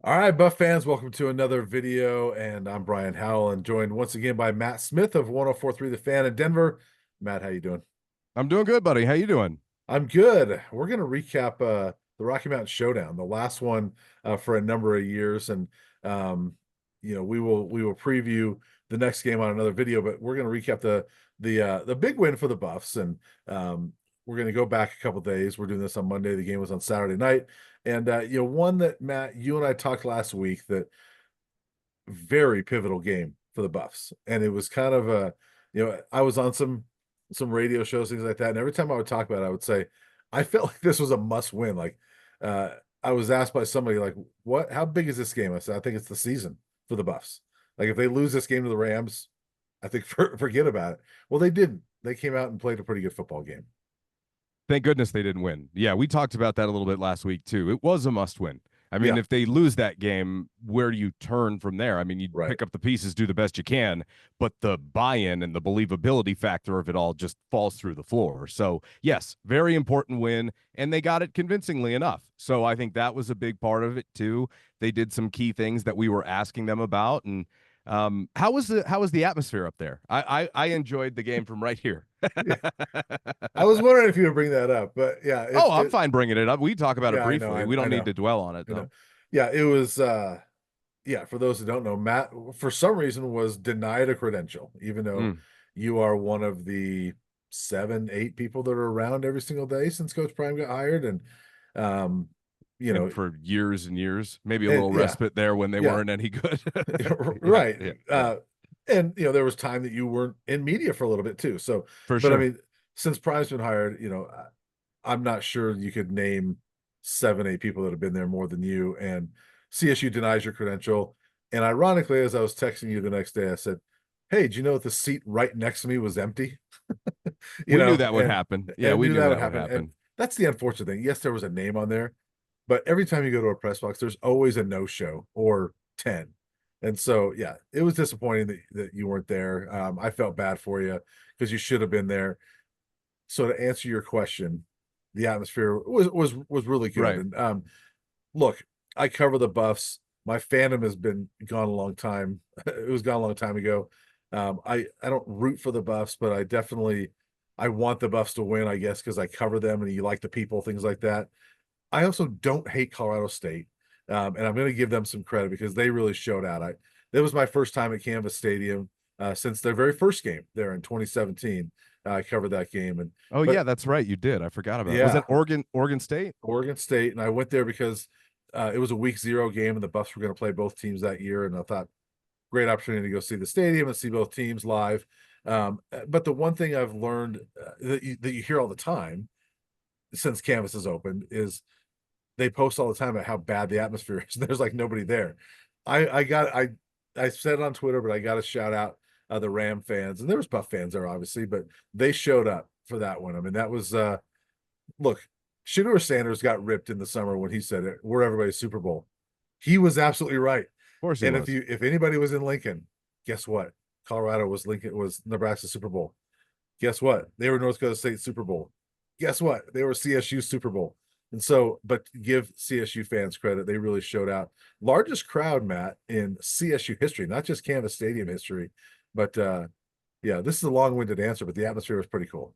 All right, Buff fans, welcome to another video, and I'm Brian Howell, and joined once again by Matt Smith of 104.3 The Fan in Denver. Matt, how you doing? I'm doing good, buddy. How you doing? I'm good. We're going to recap the Rocky Mountain Showdown, the last one for a number of years, and um, we will preview the next game on another video, but we're going to recap the big win for the Buffs, and um, we're going to go back a couple days. We're doing this on Monday. The game was on Saturday night, and one that Matt, you and I talked last week that very pivotal game for the Buffs, and it was kind of I was on some radio shows, things like that, and every time I would talk about it, I would say I felt like this was a must win. Like I was asked by somebody like, "What? How big is this game?" I said, "I think it's the season for the Buffs. Like if they lose this game to the Rams, I think forget about it." Well, they didn't. They came out and played a pretty good football game. Thank goodness they didn't win. Yeah, we talked about that a little bit last week too. It was a must win. I mean, Yeah, if they lose that game, where do you turn from there? I mean, you right. pick up the pieces, do the best you can, but the buy-in and the believability factor of it all just falls through the floor. So, yes, very important win, and they got it convincingly enough. So, I think that was a big part of it too. They did some key things that we were asking them about, and how was the atmosphere up there? I enjoyed the game from right here. Yeah. I was wondering if you would bring that up, but yeah, Oh, I'm fine bringing it up. We talk about it yeah, I know, briefly. We I don't need know, to dwell on it I know. though. Yeah, it was yeah, for those who don't know, Matt, for some reason, was denied a credential, even though Mm. you are one of the 7, 8 people that are around every single day since Coach Prime got hired. And, um, you And know, for years and years, maybe a and little yeah, respite there when they yeah, weren't any good. Yeah, right. yeah, yeah, And, there was time that you weren't in media for a little bit too. So, for but I sure. mean, since Prime's been hired, I'm not sure you could name 7, 8 people that have been there more than you, and CSU denies your credential. And ironically, as I was texting you the next day, I said, "Hey, do you know that the seat right next to me was empty?" We knew that would And happen. Yeah, and we knew knew that would that would happen. And happen. that's the unfortunate thing. Yes, there was a name on there, but every time you go to a press box, there's always a no-show or 10. And so, yeah, it was disappointing that you weren't there. I felt bad for you because you should have been there. So to answer your question, the atmosphere was really good. Right. And look, I cover the Buffs. My fandom has been gone a long time. It was gone a long time ago. I don't root for the Buffs, but I want the Buffs to win, I guess, because I cover them and you like the people, things like that. I also don't hate Colorado State. And I'm going to give them some credit because they really showed out. That was my first time at Canvas Stadium since their very first game there in 2017. I covered that game, and Oh but yeah, that's right. You did. I forgot about it. Was that yeah, Oregon State? Oregon State, and I went there because it was a week 0 game, and the Buffs were going to play both teams that year, and I thought great opportunity to go see the stadium and see both teams live. But the one thing I've learned that you hear all the time since Canvas has opened is they post all the time about how bad the atmosphere is. There's like nobody there. I said it on Twitter, but I got to shout out the Ram fans, and there was Buff fans there, obviously, but they showed up for that one. I mean, that was look, Shaduer Sanders got ripped in the summer when he said it, we're everybody's Super Bowl. He was absolutely right. Of course he And was. if anybody was in Lincoln, guess what? Colorado was Nebraska Super Bowl. Guess what? They were North Dakota State Super Bowl. Guess what? They were CSU Super Bowl. And so, but give CSU fans credit. They really showed out. Largest crowd, Matt, in CSU history, not just Canvas Stadium history. But yeah, this is a long-winded answer, but the atmosphere was pretty cool.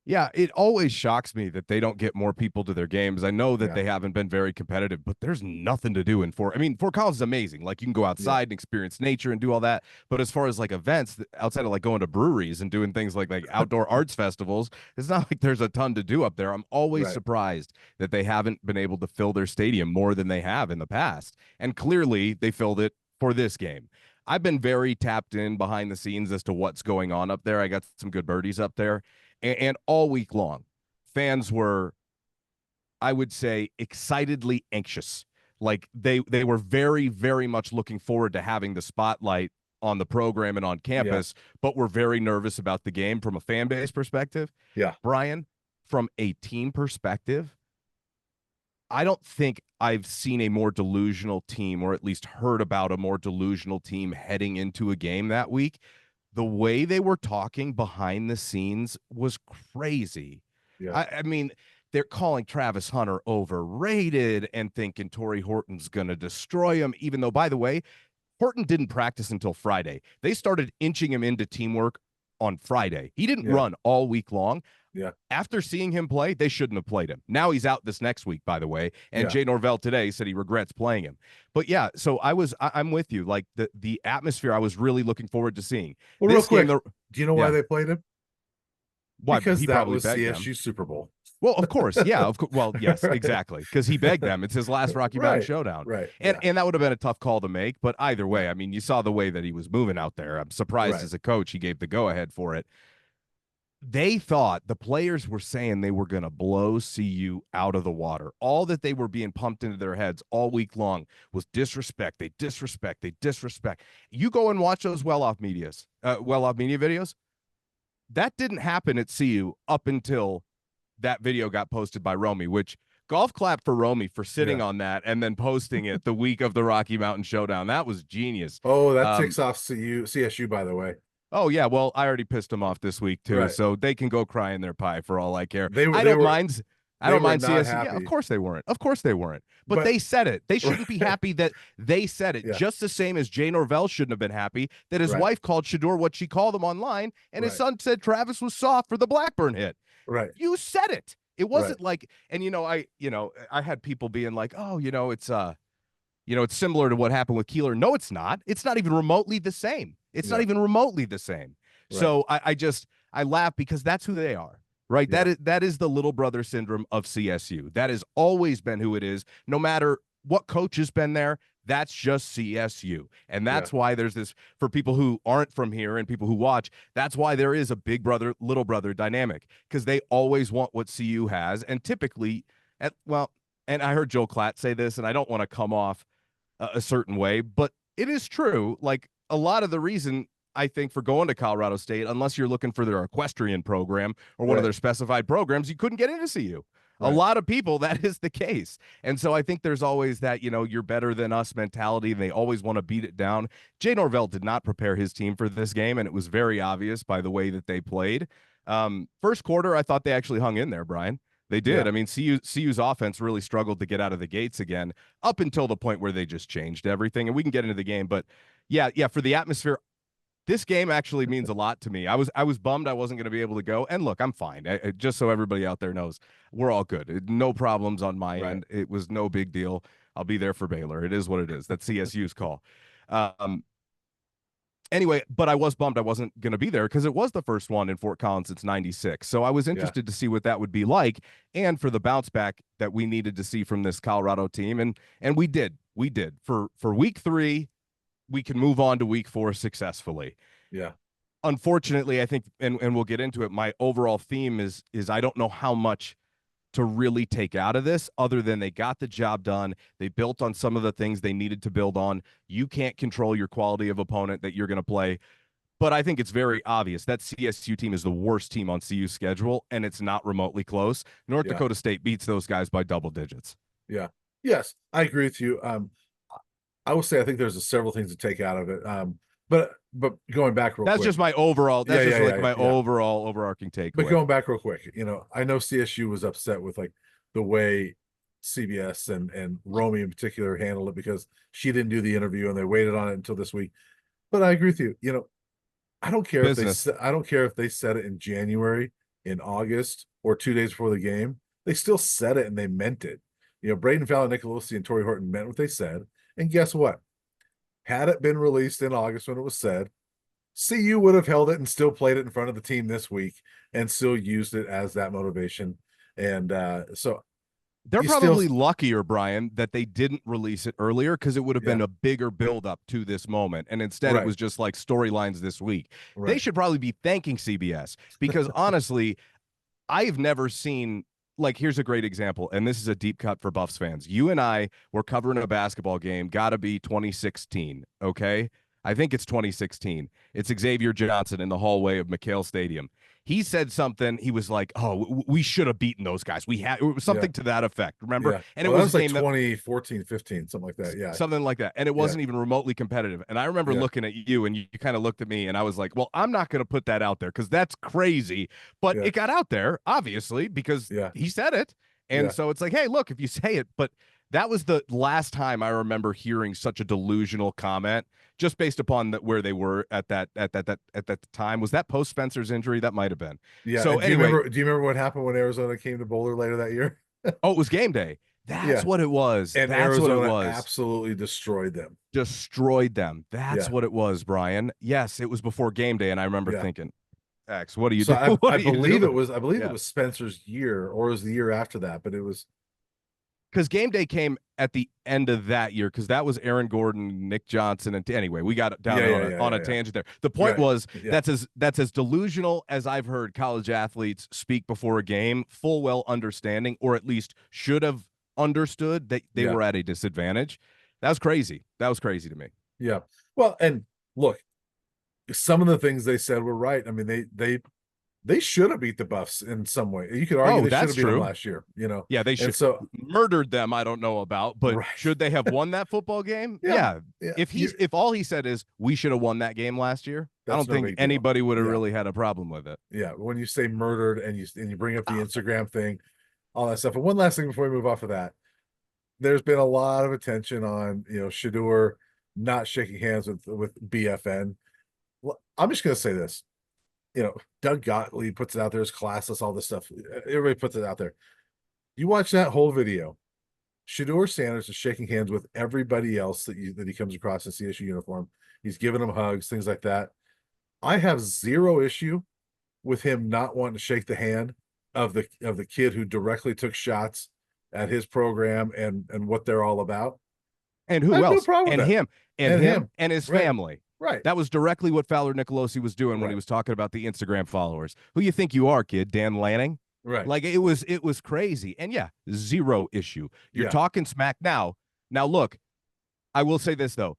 Yeah, it always shocks me that they don't get more people to their games. I know that Yeah. they haven't been very competitive, but there's nothing to do in Fort. I mean, Fort Collins is amazing. Like you can go Yeah. outside and experience nature and do all that. But as far as like events outside of like going to breweries and doing things like outdoor arts festivals, it's not like there's a ton to do up there. I'm always Right. surprised that they haven't been able to fill their stadium more than they have in the past. And clearly they filled it for this game. I've been very tapped in behind the scenes as to what's going on up there. I got some good birdies up there, and all week long, fans were, I would say, excitedly anxious. Like they were very, very much looking forward to having the spotlight on the program and on Yeah. campus, but were very nervous about the game from a fan base perspective. Yeah. Brian, from a team perspective, I don't think I've seen a more delusional team, or at least heard about a more delusional team heading into a game that week. The way they were talking behind the scenes was crazy. Yeah. I mean, they're calling Travis Hunter overrated and thinking Torrey Horton's going to destroy him, even though, by the way, Horton didn't practice until Friday. They started inching him into teamwork on Friday. He didn't Yeah. run all week long. Yeah. After seeing him play, they shouldn't have played him. Now he's out this next week, by the way. And Yeah. Jay Norvell today said he regrets playing him. But yeah, so I'm with you. Like the atmosphere, I was really looking forward to seeing. Well, This real game, quick, do you know why yeah, they played him? why Because he that probably was begged them. CSU Super Bowl. Well, of course, yeah, of course. Well, yes, Right. exactly, because he begged them. It's his last Rocky Mountain Right. Showdown, Right. and Yeah. that would have been a tough call to make. But either way, I mean, you saw the way that he was moving out there. I'm surprised Right. as a coach he gave the go ahead for it. They thought the players were saying they were going to blow CU out of the water. All that they were being pumped into their heads all week long was disrespect. They disrespect. They disrespect. You go and watch those well-off media videos. That didn't happen at CU up until that video got posted by Romy, which golf clap for Romy for sitting Yeah. on that and then posting it the week of the Rocky Mountain Showdown. That was genius. Oh, that ticks off CSU, by the way. Oh yeah, well, I already pissed them off this week too, Right. so they can go cry in their pie for all I care. They I don't were mind. I they don't were mind not CSU. Yeah, of happy. course they weren't. Of course they weren't. But But they said it. They shouldn't be happy that they said it. Yeah. Just the same as Jay Norvell shouldn't have been happy that his Right. wife called Shaduer what she called him online, and his Right. son said Travis was soft for the Blackburn hit. Right. You said it. It wasn't Right. like, and I had people being like, oh, it's similar to what happened with Keeler. No, it's not. It's not even remotely the same. It's not Yeah. even remotely the same. Right. So I laugh because that's who they are, right? Yeah. That is the little brother syndrome of CSU. That has always been who it is, no matter what coach has been there. That's just CSU. And that's why there's this, for people who aren't from here and people who watch, that's why there is a big brother, little brother dynamic, because they always want what CU has. And typically, and I heard Joel Klatt say this, and I don't want to come off a certain way, but it is true. Like, a lot of the reason I think for going to Colorado State, unless you're looking for their equestrian program or one of their specified programs, you couldn't get into CU. A lot of people, that is the case. And so I think there's always that, you're better than us mentality, and they always want to beat it down. Jay Norvell did not prepare his team for this game, and it was very obvious by the way that they played. First quarter, I thought they actually hung in there, Brian. They did. Yeah. I mean, CU's offense really struggled to get out of the gates again up until the point where they just changed everything. And we can get into the game, but yeah, for the atmosphere, this game actually means a lot to me. I was bummed I wasn't going to be able to go. And look, I'm fine. Just so everybody out there knows, we're all good. No problems on my end. It was no big deal. I'll be there for Baylor. It is what it is. That's CSU's call. Anyway, but I was bummed I wasn't going to be there because it was the first one in Fort Collins since '96. So I was interested to see what that would be like, and for the bounce back that we needed to see from this Colorado team. And we did. We did. For week 3, we can move on to week 4 successfully. Yeah. Unfortunately, I think, and we'll get into it, my overall theme is I don't know how much to really take out of this other than they got the job done. They built on some of the things they needed to build on. You can't control your quality of opponent that you're going to play. But I think it's very obvious that CSU team is the worst team on CU's schedule, and it's not remotely close. North Dakota State beats those guys by double digits. Yeah. Yes, I agree with you. I will say I think there's several things to take out of it. But going back real quick. That's just my overall. That's my yeah. overall overarching take. But going back real quick, I know CSU was upset with like the way CBS and Romy in particular handled it because she didn't do the interview and they waited on it until this week. But I agree with you. I don't care if they said it in January, in August, or 2 days before the game. They still said it and they meant it. Braden Fallon, Nicolosi, and Torrey Horton meant what they said. And guess what? Had it been released in August when it was said, CU would have held it and still played it in front of the team this week and still used it as that motivation. And so they're probably luckier, Brian, that they didn't release it earlier because it would have been a bigger buildup to this moment. And instead it was just like storylines this week. They should probably be thanking CBS because honestly, I've never seen, like, here's a great example, and this is a deep cut for Buffs fans. You and I were covering a basketball game, gotta be 2016, okay? I think it's 2016. It's Xavier Johnson in the hallway of McHale Stadium. he said something. He was like, "Oh, we should have beaten those guys. We had Yeah. something to that effect." Remember? Yeah. And it Well, that was a was like game that 2014, 15, something like that. Yeah. something like that, and it Yeah. wasn't even remotely competitive. And I remember Yeah. looking at you, and you kind of looked at me, and I was like, "Well, I'm not going to put that out there because that's crazy." But Yeah. it got out there, obviously, because Yeah. he said it, and Yeah. so it's like, "Hey, look, if you say it," but that was the last time I remember hearing such a delusional comment just based upon where they were at that time. Was that post Spencer's injury? That might have been. Yeah. So And anyway, do you remember what happened when Arizona came to Boulder later that year? oh, it was game day. That's Yeah. what it was. And That's what it Arizona was. absolutely destroyed them. Destroyed them. That's Yeah. what it was, Brian. Yes, it was before game day, and I remember Yeah. thinking, X, what are you So doing? What I are you believe doing? it Yeah. was Spencer's year, or it was the year after that, but it was Because game day came at the end of that year, because that was Aaron Gordon, Nick Johnson, and anyway, we got down yeah, there yeah, yeah, on a yeah, yeah. tangent there. The point Yeah. was Yeah. that's as delusional as I've heard college athletes speak before a game, full well understanding, or at least should have understood that they Yeah. were at a disadvantage. That was crazy. That was crazy to me. Yeah. Well, and look, some of the things they said were right. I mean, they should have beat the Buffs in some way. You could argue Oh, they should that's have beat them true. last year, you know. Yeah, they And should so murdered them. I don't know about, but right. should they have won that football game? Yeah. Yeah. Yeah. If all he said is we should have won that game last year, I That's don't no think big deal. anybody would have Yeah. really had a problem with it. Yeah. When you say murdered and you bring up the Instagram thing, all that stuff. And one last thing before we move off of that, there's been a lot of attention on, Shadur not shaking hands with BFN. Well, I'm just gonna say this. Doug Gottlieb puts it out there as classless, all this stuff. Everybody puts it out there. You watch that whole video. Shadur Sanders is shaking hands with everybody else that he comes across in CSU uniform. He's giving them hugs, things like that. I have zero issue with him not wanting to shake the hand of the kid who directly took shots at his program and what they're all about. And I who have no else? problem with that. And And him him. and his Right. family. Right. That was directly what Fowler Nicolosi was doing when he Right. was talking about the Instagram followers. Who you think you are, kid? Dan Lanning? Right. Like it was crazy. And yeah, zero issue. You're Yeah. talking smack now. Now look, I will say this though.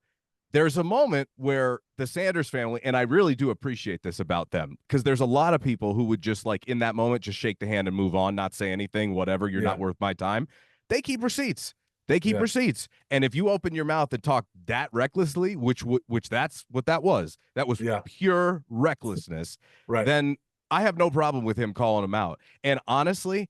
There's a moment where the Sanders family, and I really do appreciate this about them, because there's a lot of people who would just like in that moment just shake the hand and move on, not say anything, whatever, you're Yeah. not worth my time. They keep receipts. They keep Yeah. receipts. And if you open your mouth and talk that recklessly, which that's what that was Yeah. pure recklessness, Right. then I have no problem with him calling him out. And honestly,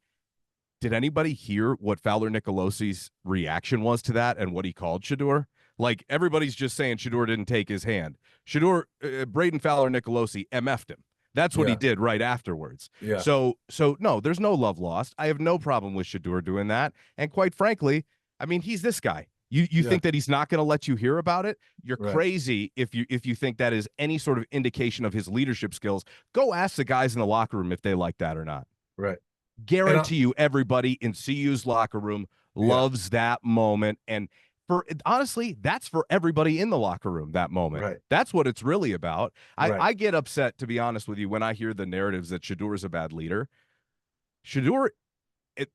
did anybody hear what Fowler Nicolosi's reaction was to that and what he called Shadur? Like everybody's just saying Shadur didn't take his hand. Braden Fowler Nicolosi MF'd him. That's what he Yeah. did right afterwards. Yeah. So no, there's no love lost. I have no problem with Shadur doing that. And quite frankly, I mean, he's this guy. You Yeah. think that he's not going to let you hear about it? You're Right. crazy if you think that is any sort of indication of his leadership skills. Go ask the guys in the locker room if they like that or not. Right. Guarantee you everybody in CU's locker room loves that moment. And for honestly, that's for everybody in the locker room, that moment. Right. That's what it's really about. Right. I get upset, to be honest with you, when I hear the narratives that Shadur is a bad leader. Shadur,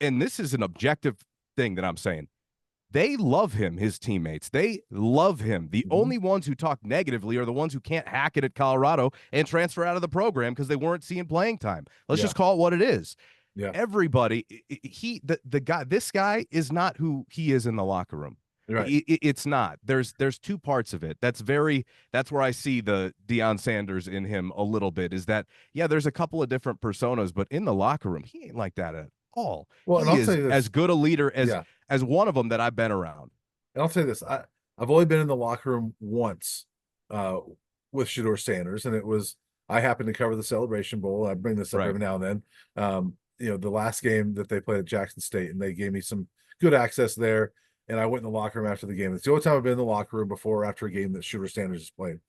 and this is an objective thing that I'm saying, they love him, his teammates. They love him. The only ones who talk negatively are the ones who can't hack it at Colorado and transfer out of the program because they weren't seeing playing time. Let's just call it what it is. Yeah. Everybody, the guy, this guy is not who he is in the locker room. Right. It's not. There's two parts of it. That's where I see the Deion Sanders in him a little bit, is that, yeah, there's a couple of different personas, but in the locker room, he ain't like that at all. Well, and He I'll is tell you this. as good a leader as one of them that I've been around. And I'll tell you this. I've only been in the locker room once with Shadur Sanders, and I happened to cover the Celebration Bowl. I bring this up Right. every now and then. The last game that they played at Jackson State, and they gave me some good access there. And I went in the locker room after the game. It's the only time I've been in the locker room before or after a game that Shadur Sanders has played.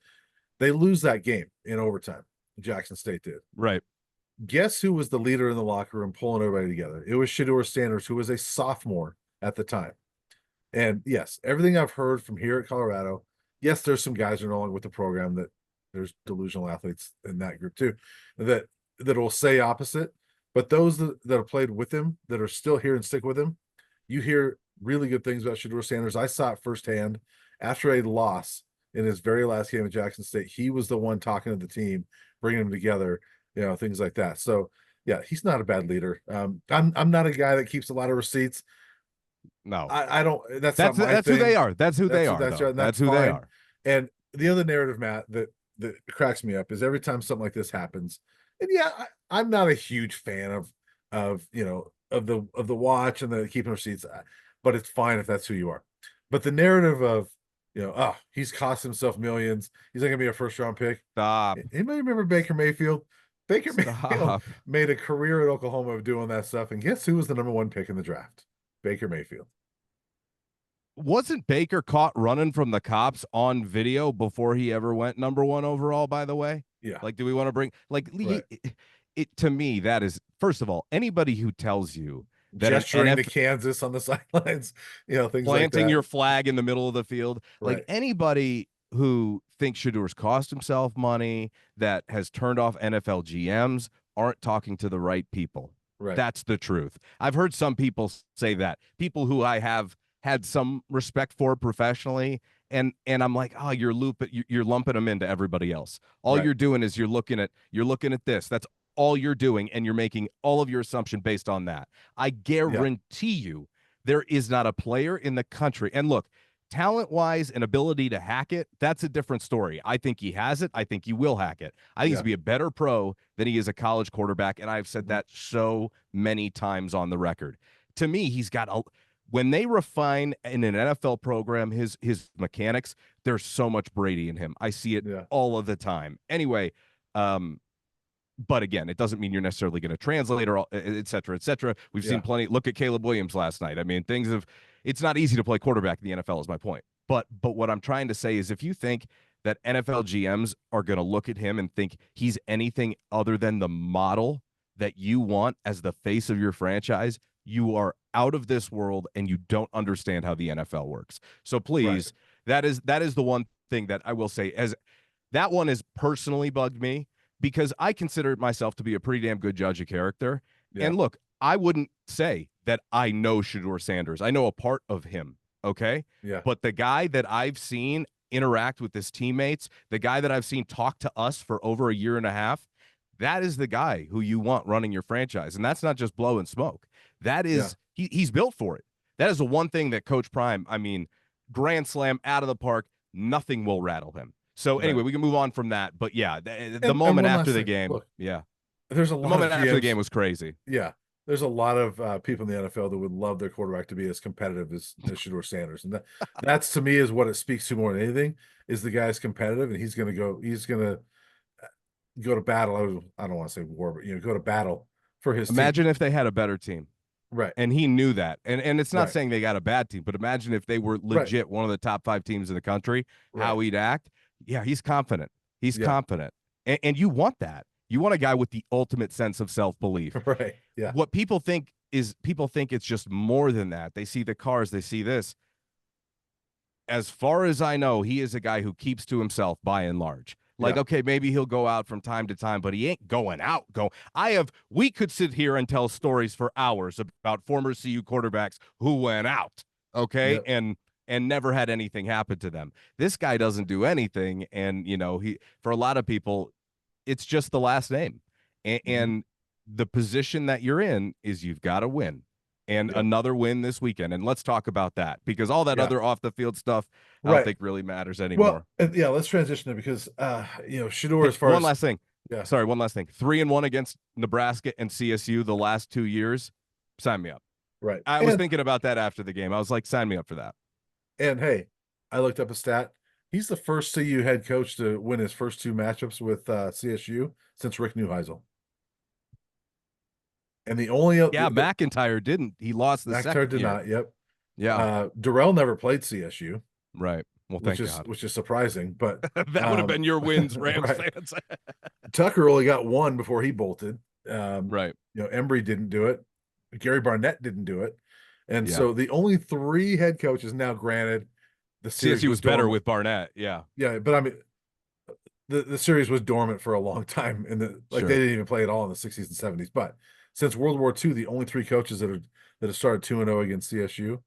They lose that game in overtime. Jackson State did. Right. Guess who was the leader in the locker room pulling everybody together? It was Shadur Sanders, who was a sophomore at the time. And yes, everything I've heard from here at Colorado, yes, there's some guys who are no longer with the program, that there's delusional athletes in that group too, that will say opposite. But those that have played with him, that are still here and stick with him, you hear really good things about Shadur Sanders. I saw it firsthand after a loss in his very last game at Jackson State. He was the one talking to the team, bringing them together. things like that. So yeah, he's not a bad leader. I'm not a guy that keeps a lot of receipts. No, I don't. That's not my that's who they thing. are. That's who they are, That's right. though. And That's that's who they fine. are. And the other narrative, Matt, that cracks me up is every time something like this happens. And yeah, I'm not a huge fan of the watch and the keeping receipts, but it's fine if that's who you are. But the narrative of oh, he's cost himself millions. He's not gonna be a first round pick. Stop. Anybody remember Baker Mayfield? Baker Mayfield Stop. made a career at Oklahoma of doing that stuff. And guess who was the number one pick in the draft? Baker Mayfield. Wasn't Baker caught running from the cops on video before he ever went number one overall, by the way? Yeah. Like, do we want to bring, like, Right. it to me, that is, first of all, anybody who tells you that an Gesturing to NFL Kansas on the sidelines, things like planting that. your flag in the middle of the field, like Right. anybody who thinks Shaduer's cost himself money, that has turned off NFL GMs, aren't talking to the right people. Right. That's the truth. I've heard some people say that, people who I have had some respect for professionally, and I'm like, oh, you're lumping them into everybody else. All Right. you're doing is you're looking at this. That's all you're doing, and you're making all of your assumption based on that. I guarantee you there is not a player in the country. And look, talent-wise and ability to hack it, that's a different story. I think he has it. I think he will hack it. I think he's be a better pro than he is a college quarterback, and I've said that so many times on the record. To me, he's got a when they refine in an NFL program his mechanics, there's so much Brady in him. I see it all of the time. Anyway, but again, it doesn't mean you're necessarily going to translate or et cetera, et cetera. We've seen plenty. Look at Caleb Williams last night. I mean, it's not easy to play quarterback in the NFL is my point. But what I'm trying to say is if you think that NFL GMs are going to look at him and think he's anything other than the model that you want as the face of your franchise, you are out of this world and you don't understand how the NFL works. So please, that is the one thing that I will say, as that one has personally bugged me, because I consider myself to be a pretty damn good judge of character. And look, I wouldn't say that I know Shaduer Sanders. I know a part of him, okay? Yeah. But the guy that I've seen interact with his teammates, the guy that I've seen talk to us for over a year and a half, that is the guy who you want running your franchise. And that's not just blowing smoke. That is, he's built for it. That is the one thing that Coach Prime, I mean, grand slam out of the park, nothing will rattle him. So anyway, we can move on from that. But yeah, the moment after the game, look, there's a lot the moment of after GMs, the game was crazy. Yeah. There's a lot of people in the NFL that would love their quarterback to be as competitive as Shaduer Sanders. And that's to me is what it speaks to more than anything is the guy's competitive and he's going to go to battle. I don't want to say war, but go to battle for his Imagine team. if they had a better team. Right. And he knew that. And it's not saying they got a bad team, but imagine if they were legit one of the top 5 teams in the country, how he'd act. Yeah, he's confident. He's confident. And you want that. You want a guy with the ultimate sense of self-belief. Right. Yeah. What people think it's just more than that. They see the cars, they see this. As far as I know, he is a guy who keeps to himself by and large. Like, okay, maybe he'll go out from time to time, but he ain't going out. We could sit here and tell stories for hours about former CU quarterbacks who went out, okay, and never had anything happen to them. This guy doesn't do anything, and he, for a lot of people, it's just the last name, and the position that you're in is you've got to win. And another win this weekend. And let's talk about that because all that other off the field stuff, I don't think really matters anymore. Well, let's transition it because, Shaduer, as far one as last thing. Sorry, one last thing. 3-1 against Nebraska and CSU the last 2 years. Sign me up. Right. I was thinking about that after the game. I was like, sign me up for that. And hey, I looked up a stat. He's the first CU head coach to win his first 2 matchups with CSU since Rick Neuheisel. And the only McIntyre didn't. He lost the second. McIntyre did not. Yep. Yeah. Durrell never played CSU. Right. Well, thank God. Which is surprising, but that would have been your wins, Rams fans. Tucker only got 1 before he bolted. Right. Embry didn't do it. Gary Barnett didn't do it. And so the only 3 head coaches now, granted, the series CSU was better with Barnett. Yeah. Yeah, but I mean, the series was dormant for a long time, and they didn't even play at all in the 60s and 70s. But since World War II, the only 3 coaches that have started 2-0 against CSU,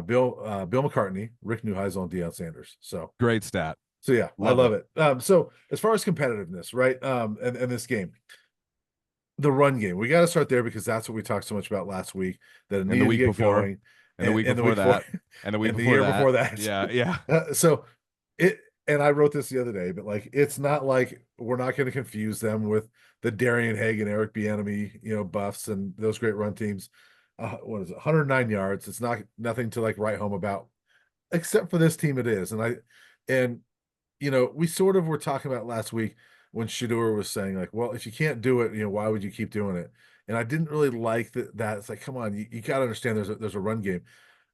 Bill McCartney, Rick Neuheisel, and Deion Sanders. So great stat. So yeah, I Loved love it. it. So as far as competitiveness, right? And this game, the run game, we got to start there because that's what we talked so much about last week, that it And the needed to week get before, going, and the week and the before week before, that, and the week and the before year that. before that. Yeah, yeah. So it, and I wrote this the other day, but like, it's not like we're not going to confuse them with the Darian Hagen, Eric Bieniemy, buffs and those great run teams. What is it? 109 yards. It's not nothing to like write home about, except for this team. It is, and we sort of were talking about last week when Shaduer was saying, like, well, if you can't do it, why would you keep doing it? And I didn't really like that. It's like, come on, you got to understand there's a run game.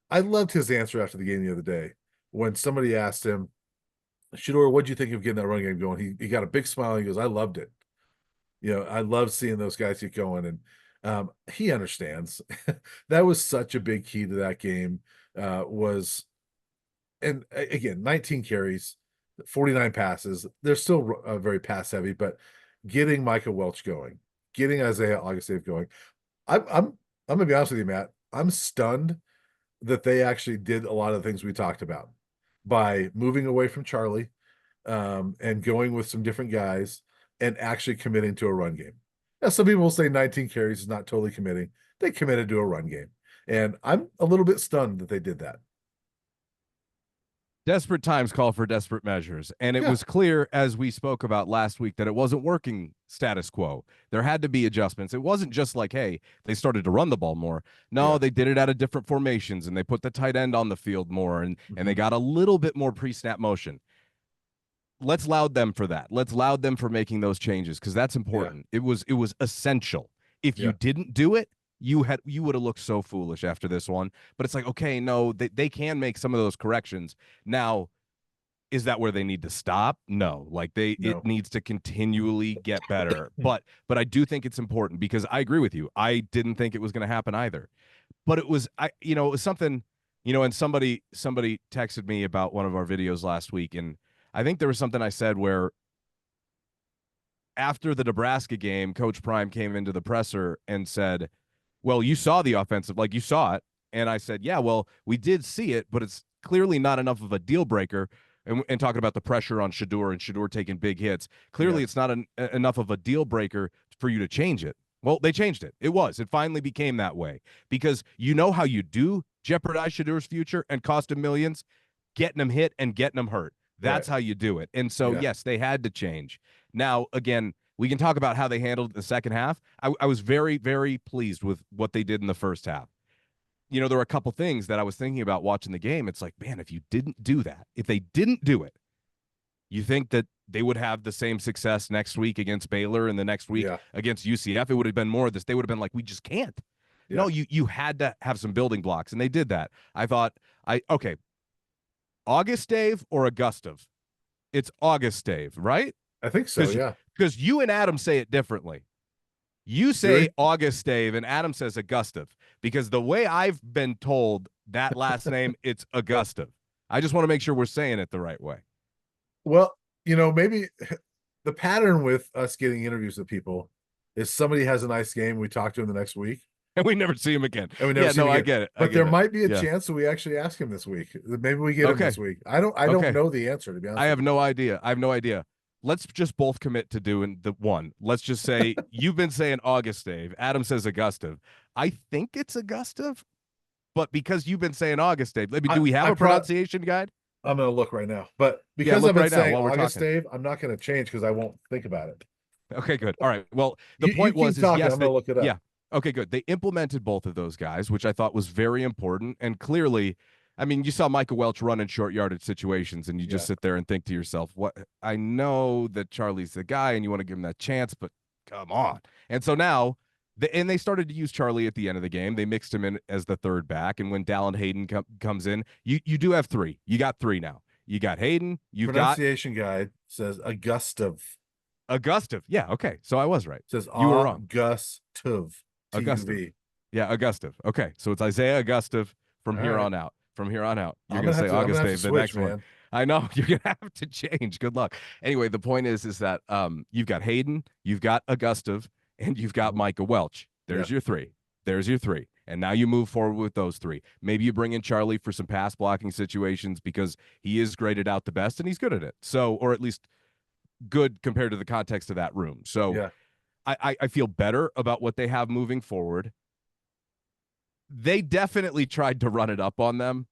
I loved his answer after the game the other day when somebody asked him, Shaduer, what'd you think of getting that run game going? He got a big smile. He goes, I loved it. I love seeing those guys get going. And he understands. That was such a big key to that game. Was and again, 19 carries, 49 passes. They're still very pass heavy, but getting Micah Welch going, getting Isaiah Augustave going. I'm gonna be honest with you, Matt. I'm stunned that they actually did a lot of the things we talked about by moving away from Charlie, and going with some different guys and actually committing to a run game. Now, some people will say 19 carries is not totally committing. They committed to a run game. And I'm a little bit stunned that they did that. Desperate times call for desperate measures. And it Yeah. was clear, as we spoke about last week, that it wasn't working status quo. There had to be adjustments. It wasn't just like, hey, they started to run the ball more. No, Yeah. they did it out of different formations and they put the tight end on the field more and they Mhm. got a little bit more pre-snap motion. Let's laud them for that. Let's laud them for making those changes because that's Yeah. important. It was essential. If you Yeah. didn't do it, you would have looked so foolish after this one. But it's like, okay, no, they can make some of those corrections. Now, is that where they need to stop? No. Like it No. needs to continually get better. But I do think it's important because I agree with you. I didn't think it was going to happen either. But it was something, and somebody texted me about one of our videos last week and I think there was something I said where after the Nebraska game, Coach Prime came into the presser and said, well, you saw the offensive, like you saw it. And I said, yeah, well, we did see it, but it's clearly not enough of a deal breaker. And talking about the pressure on Shadur and Shadur taking big hits, clearly Yeah. it's not enough of a deal breaker for you to change it. Well, they changed it. It finally became that way because you know how you do jeopardize Shadur's future and cost him millions, getting him hit and getting him hurt. Right. That's how you do it. And so, Yeah. yes, they had to change. Now, again, we can talk about how they handled the second half. I was very, very pleased with what they did in the first half. There were a couple things that I was thinking about watching the game. It's like, man, if you didn't do that, if they didn't do it, you think that they would have the same success next week against Baylor and the next week Yeah. against UCF? It would have been more of this. They would have been like, we just can't. Yeah. No, you had to have some building blocks, and they did that. I thought, okay, August Dave or Augustive? It's August Dave, right? I think so. Because Yeah. because you and Adam say it differently. You say You're August Dave and Adam says Augustive because the way I've been told that last name, it's Augustive. I just want to make sure we're saying it the right way. Well, maybe the pattern with us getting interviews with people is somebody has a nice game. We talk to him the next week And we never see him again. and we never Yeah, see him no, I again. get it. I But get there it. might be a Yeah. chance that we actually ask him this week. Maybe we get him Okay. this week. I don't Okay. know the answer, to be honest. I have no idea. I have no idea. Let's just both commit to doing the one. Let's just say you've been saying August Dave. Adam says Augustive. I think it's Augustive, but because you've been saying August Dave, do we have a pronunciation guide? I'm going to look right now. But Yeah, because look I've been right now saying while we're August talking. Dave, I'm not going to change because I won't think about it. Okay, good. All right. Well, the You point keep is talking. yes, I'm going to look it up. yeah. Okay, good. They implemented both of those guys, which I thought was very important. And clearly, I mean, you saw Michael Welch run in short yardage situations, and you just sit there and think to yourself, "What? I know that Charlie's the guy, and you want to give him that chance, but come on." And so now, they started to use Charlie at the end of the game. They mixed him in as the third back, and when Dallin Hayden comes in, you do have three. You got three now. You got Hayden. You've got Pronunciation guide says Augustive. Augustive. Yeah. Okay. So I was right. It says You were wrong. Augustive. Augustive. TUV. Yeah, Augustive. Okay, so it's Isaiah Augustive from All here right. on out. From here on out, you're I'm gonna gonna say have to, I'm gonna have to Augustave the switch, next man. one. I know you're gonna have to change. Good luck. Anyway, the point is that you've got Hayden, you've got Augustive, and you've got Micah Welch. There's Yeah. your three. There's your three. And now you move forward with those three. Maybe you bring in Charlie for some pass blocking situations because he is graded out the best and he's good at it. So, or at least good compared to the context of that room. So Yeah. I feel better about what they have moving forward. They definitely tried to run it up on them.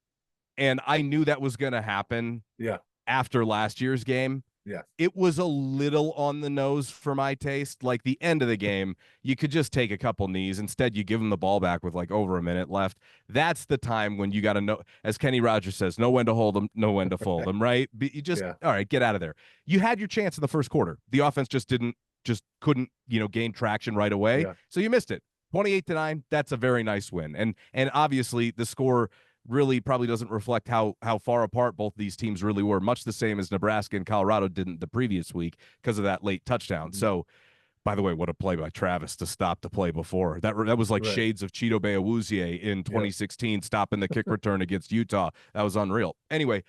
And I knew that was going to happen Yeah. after last year's game. Yeah. It was a little on the nose for my taste. Like the end of the game, you could just take a couple knees. Instead, you give them the ball back with like over a minute left. That's the time when you got to know, as Kenny Rogers says, know when to hold them, know when to fold them, right? You just, Yeah. all right, get out of there. You had your chance in the first quarter. The offense just couldn't, gain traction right away. Yeah. So you missed it. 28-9, that's a very nice win. And obviously the score really probably doesn't reflect how far apart both these teams really were, much the same as Nebraska and Colorado didn't the previous week because of that late touchdown. Mm-hmm. So, by the way, what a play by Travis to stop the play before. That was like Right. shades of Cheeto Awuzie in 2016 stopping the kick return against Utah. That was unreal. Anyway,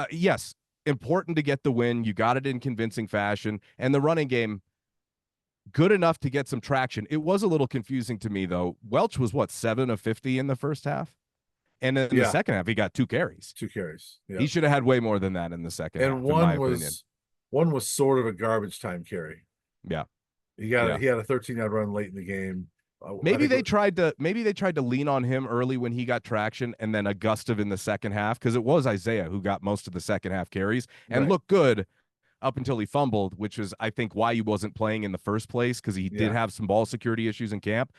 yes, important to get the win. You got it in convincing fashion, and the running game good enough to get some traction. It was a little confusing to me though. Welch was what, 7 of 50 in the first half? And in the second half, he got 2 carries. 2 carries. Yeah. He should have had way more than that in the second half, And in my opinion. one was sort of a garbage time carry. Yeah. He had a 13-yard run late in the game. Maybe they tried to lean on him early when he got traction, and then Augusta in the second half, because it was Isaiah who got most of the second half carries and looked good up until he fumbled, which is, I think, why he wasn't playing in the first place, because he did have some ball security issues in camp.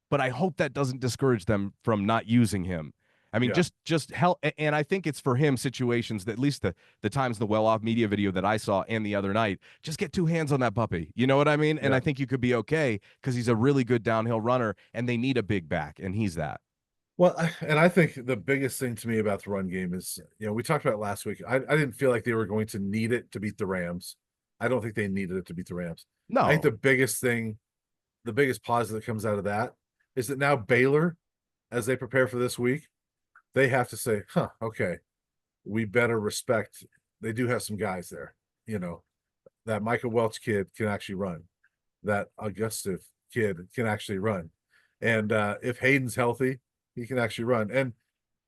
But I hope that doesn't discourage them from not using him. I mean, just help. And I think it's for him situations that, at least the times the well-off media video that I saw and the other night, just get 2 hands on that puppy. You know what I mean? And I think you could be okay because he's a really good downhill runner and they need a big back, and he's that. Well, and I think the biggest thing to me about the run game is, we talked about it last week. I didn't feel like they were going to need it to beat the Rams. I don't think they needed it to beat the Rams. No. I think the biggest positive that comes out of that is that now Baylor, as they prepare for this week, they have to say, okay, we better respect. They do have some guys there, that Michael Welch kid can actually run. That Augusta kid can actually run. And if Hayden's healthy, he can actually run. And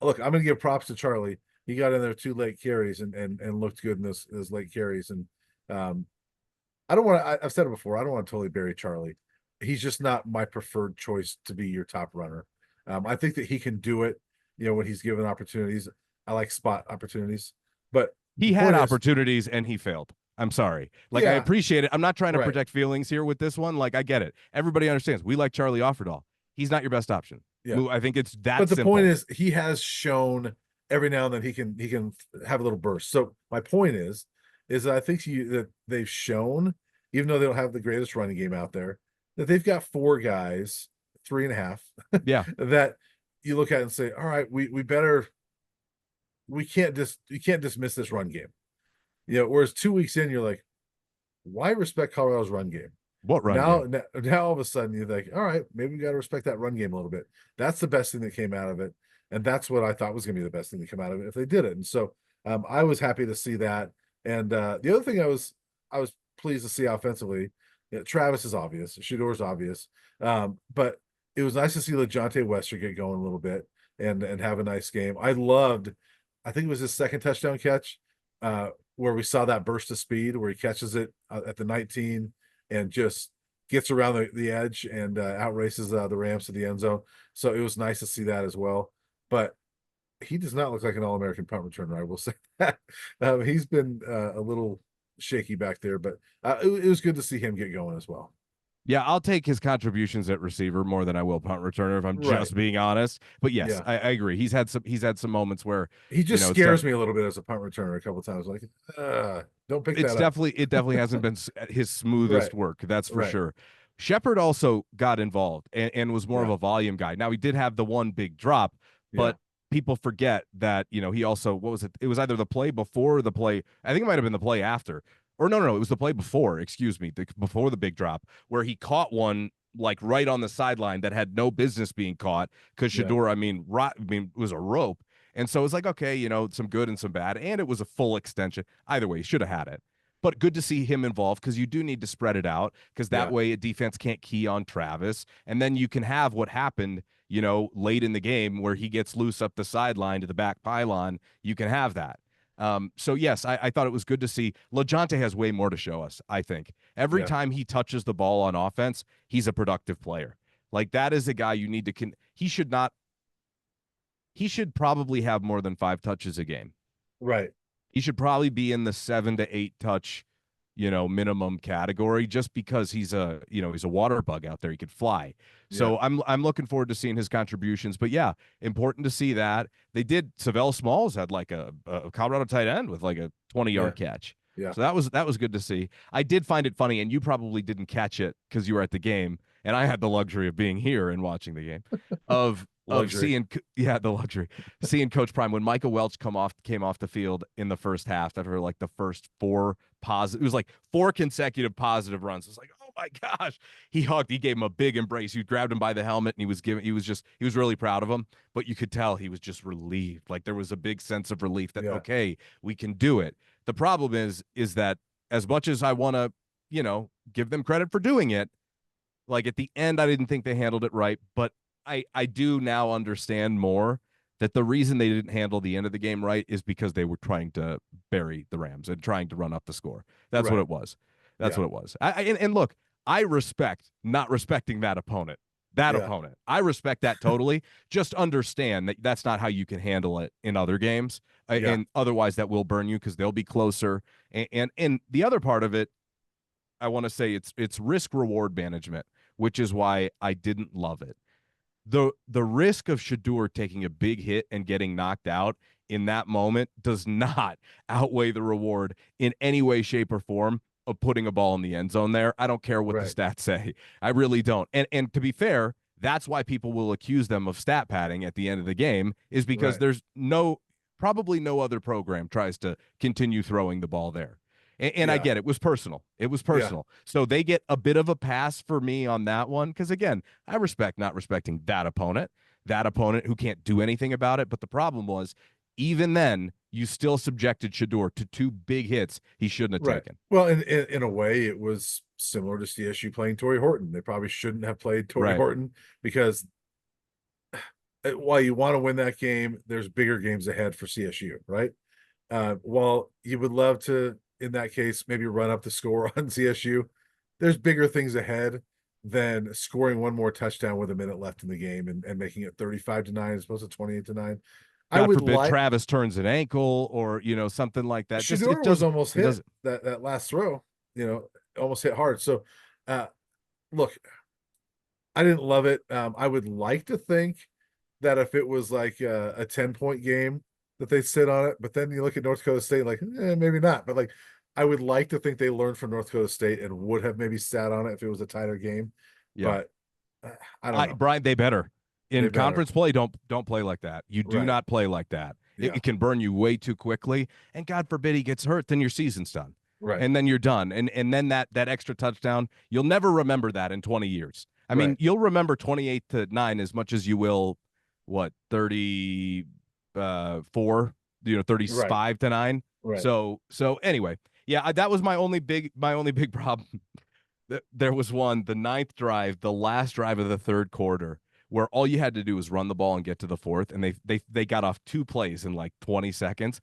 look, I'm going to give props to Charlie. He got in there 2 late carries and looked good in those late carries. And I don't want to, I've said it before, I don't want to totally bury Charlie. He's just not my preferred choice to be your top runner. I think that he can do it, when he's given opportunities. I like spot opportunities, but he had opportunities and he failed. I'm sorry. Like, I appreciate it. I'm not trying to project feelings here with this one. Like, I get it. Everybody understands. We like Charlie Offerdahl. He's not your best option. Yeah. I think it's that. But the simple. point is, he has shown every now and then he can have a little burst. So my point is that I think that they've shown, even though they don't have the greatest running game out there, that they've got 4 guys, 3.5, that you look at and say, all right, you can't dismiss this run game. Whereas 2 weeks in, you're like, why respect Colorado's run game? What run game? Now all of a sudden you're like, all right, maybe we got to respect that run game a little bit. That's the best thing that came out of it. And that's what I thought was going to be the best thing to come out of it if they did it. And so I was happy to see that. And the other thing I was pleased to see offensively, Travis is obvious, Shaduer is obvious. But it was nice to see LeJohntay Wester get going a little bit and have a nice game. I think it was his second touchdown catch, where we saw that burst of speed where he catches it at the 19 and just gets around the edge and outraces the Rams to the end zone. So it was nice to see that as well. But he does not look like an All-American punt returner, I will say that. He's been a little shaky back there, but it was good to see him get going as well. Yeah, I'll take his contributions at receiver more than I will punt returner, if I'm just being honest. But yes, I agree. He's had some moments where he just scares me a little bit as a punt returner a couple of times. Like, don't pick that up. It definitely hasn't been his smoothest work. That's for sure. Shepard also got involved and was more of a volume guy. Now, he did have the one big drop, but people forget that, he also, what was it? It was either the play before or the play. I think it might have been the play after. Or no, it was the play before, before the big drop, where he caught one like right on the sideline that had no business being caught because Shaduer, it was a rope. And so it's like, okay, some good and some bad. And it was a full extension. Either way, he should have had it. But good to see him involved because you do need to spread it out because that way a defense can't key on Travis. And then you can have what happened, late in the game where he gets loose up the sideline to the back pylon, you can have that. So yes, I thought it was good to see. LeJohntay has way more to show us, I think. Every Yeah. time he touches the ball on offense, he's a productive player. Like that is a guy you need to he should probably have more than 5 touches a game. Right. He should probably be in the 7 to 8 touch, minimum category, just because he's a water bug out there. He could fly. Yeah. So I'm looking forward to seeing his contributions. But yeah, important to see that. They did. Savell Smalls had like a Colorado tight end with like a 20-yard catch. Yeah. So that was good to see. I did find it funny, and you probably didn't catch it because you were at the game, and I had the luxury of being here and watching the game, of Luxury. seeing the luxury seeing Coach Prime when Micah Welch came off the field in the first half after like the first 4 positive. It was like 4 consecutive positive runs. It's like, oh my gosh, he gave him a big embrace. He grabbed him by the helmet and he was really proud of him. But you could tell he was just relieved. Like there was a big sense of relief that okay, we can do it. The problem is that as much as I want to, give them credit for doing it, like at the end, I didn't think they handled it right, but I do now understand more that the reason they didn't handle the end of the game right is because they were trying to bury the Rams and trying to run up the score. That's what it was. That's what it was. And look, I respect not respecting that opponent. I respect that totally. Just understand that that's not how you can handle it in other games. And otherwise that will burn you because they'll be closer. And the other part of it, I want to say it's risk reward management, which is why I didn't love it. The risk of Shaduer taking a big hit and getting knocked out in that moment does not outweigh the reward in any way, shape, or form of putting a ball in the end zone there. I don't care what the stats say. I really don't. And to be fair, that's why people will accuse them of stat padding at the end of the game, is because there's probably no other program tries to continue throwing the ball there. And I get it was personal. It was personal. So they get a bit of a pass for me on that one. Because again, I respect not respecting that opponent who can't do anything about it. But the problem was, even then, you still subjected Shaduer to 2 big hits he shouldn't have taken. Well, in a way, it was similar to CSU playing Torrey Horton. They probably shouldn't have played Torrey Horton because while you want to win that game, there's bigger games ahead for CSU, right? While you would love to, in that case, maybe run up the score on CSU, there's bigger things ahead than scoring one more touchdown with a minute left in the game and making it 35-9 as opposed to 28-9. God forbid Travis turns an ankle or something like that. Shaduer was almost hit that last throw, almost hit hard. So look, I didn't love it. I would like to think that if it was like a 10-point game that they sit on it, but then you look at North Dakota State, like maybe not. But like I would like to think they learned from North Dakota State and would have maybe sat on it if it was a tighter game. Yeah. But I don't know. Brian, they better. In conference play, don't play like that. You do not play like that. It can burn you way too quickly. And God forbid he gets hurt, then your season's done. Right. And then you're done. And then that extra touchdown, you'll never remember that in 20 years. I mean, you'll remember 28-9 as much as you will 34, 35-9. Right. So anyway, that was my only big problem. There was the 9th drive, the last drive of the 3rd quarter, where all you had to do was run the ball and get to the 4th, and they got off 2 plays in like 20 seconds.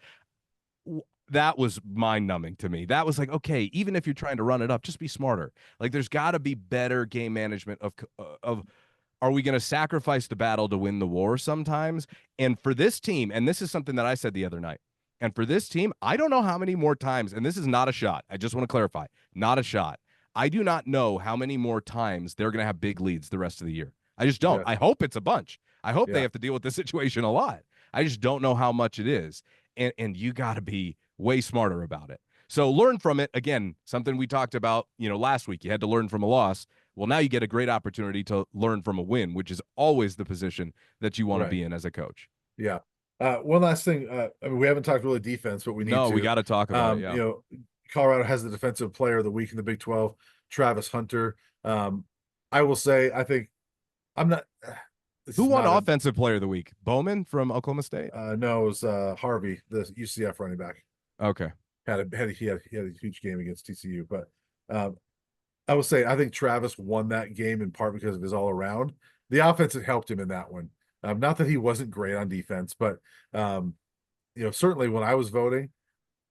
That was mind-numbing to me. That was like, okay, even if you're trying to run it up, just be smarter. Like there's got to be better game management of are we going to sacrifice the battle to win the war sometimes? And for this team, and this is something that I said the other night, and for this team, I don't know how many more times, and this is not a shot. I just want to clarify, not a shot. I do not know how many more times they're going to have big leads the rest of the year. I just don't. I hope it's a bunch. I hope they have to deal with this situation a lot. I just don't know how much it is. And you got to be way smarter about it. So learn from it. Again, something we talked about, last week. You had to learn from a loss. Well, now you get a great opportunity to learn from a win, which is always the position that you want to be in as a coach. Yeah. One last thing. I mean, we haven't talked really defense, but we need to. No, we got to talk about it. Colorado has the defensive player of the week in the Big 12, Travis Hunter. I will say, I think I'm not. Who won offensive player of the week? Bowman from Oklahoma State? No, it was Harvey, the UCF running back. Okay. He had a huge game against TCU, but I will say I think Travis won that game in part because of his all around. the offense had helped him in that one. Not that he wasn't great on defense, but certainly when I was voting,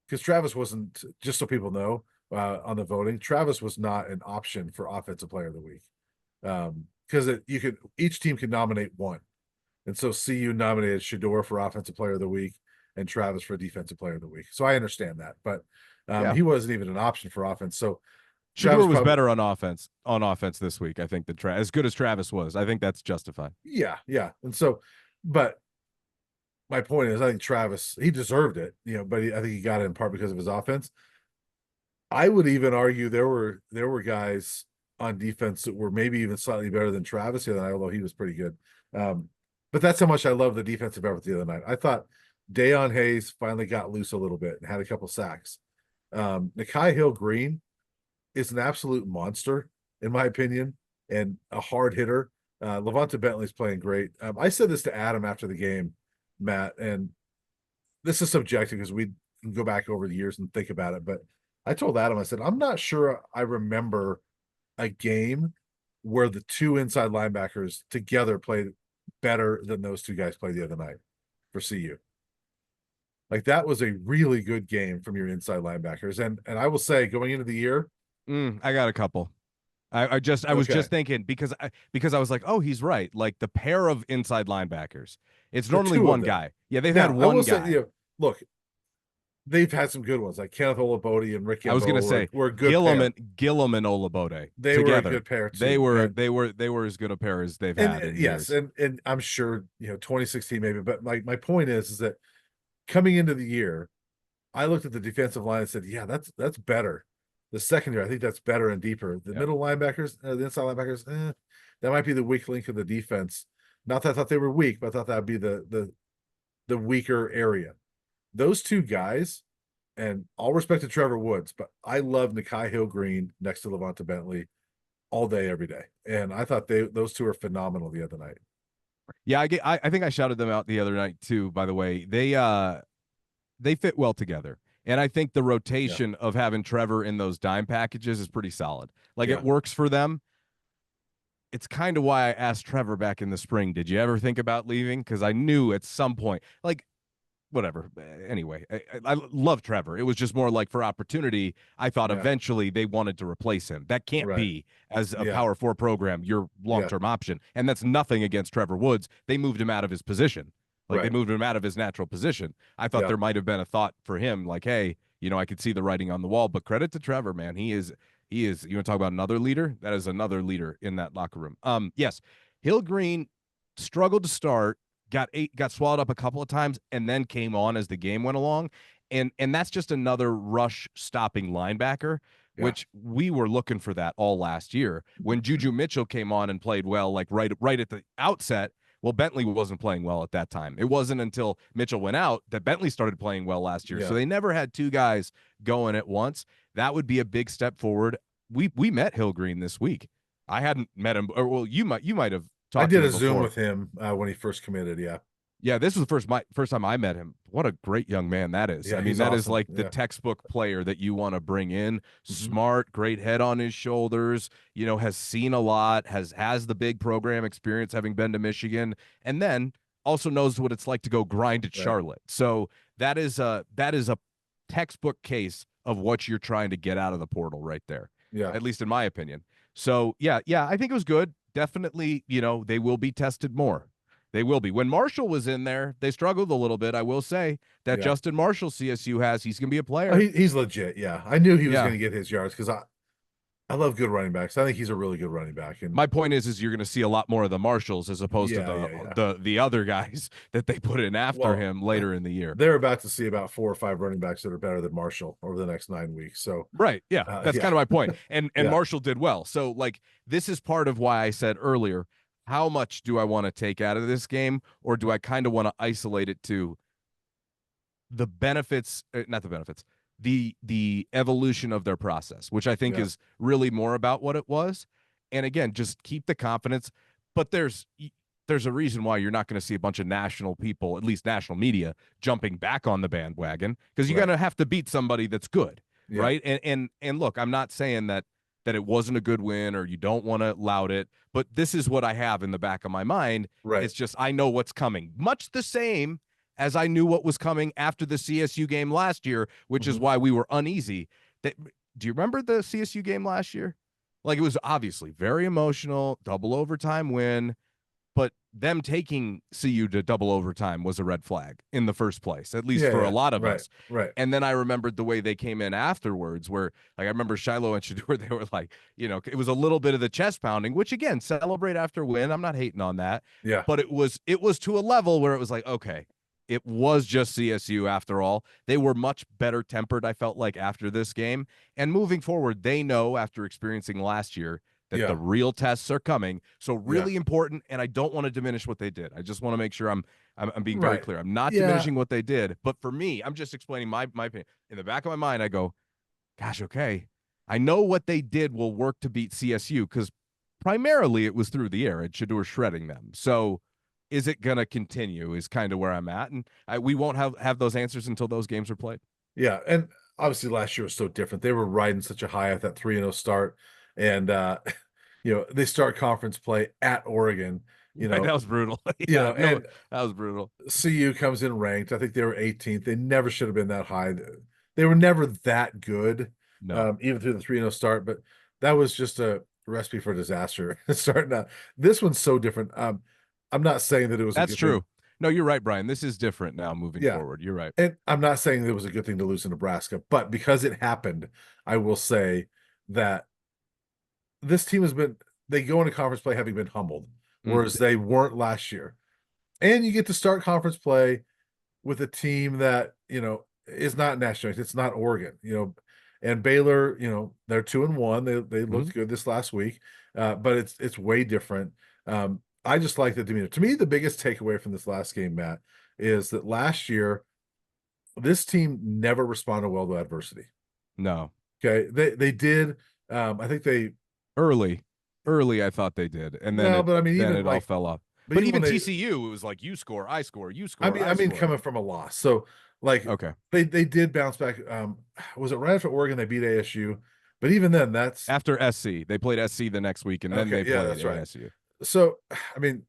because Travis wasn't, just so people know, on the voting, Travis was not an option for offensive player of the week. Because each team could nominate one. And so CU nominated Shaduer for offensive player of the week and Travis for defensive player of the week. So I understand that, but Yeah. he wasn't even an option for offense. So Travis Shadur was better on offense this week. I think that as good as Travis was, I think that's justified. Yeah. And so, but my point is, I think Travis, he deserved it, but I think he got it in part because of his offense. I would even argue there were guys on defense that were maybe even slightly better than Travis the other night, although he was pretty good. But that's how much I love the defensive effort the other night. I thought Dayon Hayes finally got loose a little bit and had a couple sacks. Nikai Hill-Green is an absolute monster, in my opinion, and a hard hitter. Levante Bentley's playing great. I said this to Adam after the game, Matt, and this is subjective because we can go back over the years and think about it, but I told Adam, I said, I'm not sure I remember a game where the two inside linebackers together played better than those two guys played the other night for CU. Like, that was a really good game from your inside linebackers. And I will say, going into the year, I got a couple. I was just thinking because I was like, oh, he's right. Like the pair of inside linebackers, it's normally one guy. Yeah, they've had one guy. Say, look, they've had some good ones like Kenneth Olabode and Rick. I was going to say were good. Gillum and Olabode. They together. were a good pair too. They were as good a pair as they've had. In yes, years. and I'm sure 2016 maybe, but my point is that coming into the year, I looked at the defensive line and said, yeah, that's better. The second year, I think that's better and deeper. The middle linebackers, the inside linebackers, that might be the weak link of the defense. Not that I thought they were weak, but I thought that would be the weaker area. Those two guys, and all respect to Trevor Woods, but I love Nikai Hill-Green next to Levante Bentley all day, every day. And I thought those two are phenomenal the other night. Yeah, I think I shouted them out the other night too, by the way. They fit well together. And I think the rotation of having Trevor in those dime packages is pretty solid. Like it works for them. It's kind of why I asked Trevor back in the spring, did you ever think about leaving? Because I knew at some point, like, whatever. Anyway, I love Trevor. It was just more like for opportunity. I thought eventually they wanted to replace him. That can't be, as a Power 4 program, your long-term option. And that's nothing against Trevor Woods. They moved him out of his position. Like they moved him out of his natural position. I thought there might have been a thought for him, like, hey, I could see the writing on the wall. But credit to Trevor, man. He is. You want to talk about another leader? That is another leader in that locker room. Yes, Hill-Green struggled to start, got swallowed up a couple of times, and then came on as the game went along. And that's just another rush stopping linebacker, which we were looking for that all last year. When Juju Mitchell came on and played well, like right at the outset. Well, Bentley wasn't playing well at that time. It wasn't until Mitchell went out that Bentley started playing well last year. So they never had two guys going at once. That would be a big step forward. We met Hill-Green this week. I hadn't met him. Or, well, you might have talked. I did a Zoom with him when he first committed. Yeah, this was the first time I met him. What a great young man that is. I mean, that is like the textbook player that you want to bring in. Smart, great head on his shoulders, has seen a lot, has the big program experience having been to Michigan, and then also knows what it's like to go grind at Charlotte. So that is a textbook case of what you're trying to get out of the portal right there. Yeah. At least in my opinion. So yeah, I think it was good. Definitely, they will be tested more. They will be. When Marshall was in there, they struggled a little bit. I will say that Justin Marshall CSU he's going to be a player. Oh, he's legit. Yeah. I knew he was going to get his yards because I love good running backs. I think he's a really good running back. And my point is you're going to see a lot more of the Marshalls as opposed to the other guys that they put in after him later in the year. They're about to see about 4 or 5 running backs that are better than Marshall over the next 9 weeks. So right. Yeah. That's kind of my point. And Marshall did well. So like, this is part of why I said earlier, how much do I want to take out of this game, or do I kind of want to isolate it to the benefits, not the benefits, the evolution of their process, which I think is really more about what it was. And again, just keep the confidence. But there's a reason why you're not going to see a bunch of national people, at least national media, jumping back on the bandwagon, because you're going to have to beat somebody that's good, right? And look, I'm not saying that that it wasn't a good win or you don't want to loud it. But this is what I have in the back of my mind. Right. It's just I know what's coming. Much the same as I knew what was coming after the CSU game last year, which is Mhm. why we were uneasy. That do you remember the CSU game last year? Like it was obviously very emotional, double overtime win, but them taking CU to double overtime was a red flag in the first place, at least Yeah, for a yeah. lot of Right. us. Right. And then I remembered the way they came in afterwards, where like I remember Shiloh and Shadur, they were like, it was a little bit of the chest pounding, which again, celebrate after win. I'm not hating on that. Yeah. But it was to a level where it was like, okay, it was just CSU after all. They were much better tempered, I felt like, after this game. And moving forward, they know after experiencing last year that the Yeah. real tests are coming. So Yeah. really important, and I don't want to diminish what they did. I just want to make sure I'm being very Right. clear. I'm not Yeah. diminishing what they did, but for me, I'm just explaining my opinion. In the back of my mind, I go, gosh, okay, I know what they did will work to beat CSU because primarily it was through the air and Shadur shredding them. So is it gonna continue? Is kind of where I'm at, and we won't have those answers until those games are played. Yeah. And obviously last year was so different. They were riding such a high at that 3-0 start. And they start conference play at Oregon, you Right, know, that was brutal. Yeah, no, and that was brutal. CU comes in ranked. I think they were 18th. They never should have been that high. They were never that good, No, even through the 3-0 start, but that was just a recipe for disaster starting out. This one's so different. I'm not saying that it was a that's good thing. true. No, you're right, Brian. This is different now moving Yeah. forward. You're right. And I'm not saying that it was a good thing to lose in Nebraska, but because it happened, I will say that this team has been, they go into conference play having been humbled, Mm. whereas they weren't last year. And you get to start conference play with a team that, is not national. It's not Oregon, and Baylor, they're 2-1. They Mhm. looked good this last week. But it's way different. I just like the demeanor. To me, the biggest takeaway from this last game, Matt, is that last year this team never responded well to adversity. No. Okay. They did. I think they Early. Early, I thought they did. And then well, it but I mean, then even it all like, fell off. but But even when even they, TCU, it was like you score, I score, you I score, mean, I score. coming from a loss. So like Okay. they did bounce back. Was it right after Oregon they beat ASU? But even then, that's After SC, they played SC the next week, and then okay. they Yeah, played that's right. ASU. So I mean,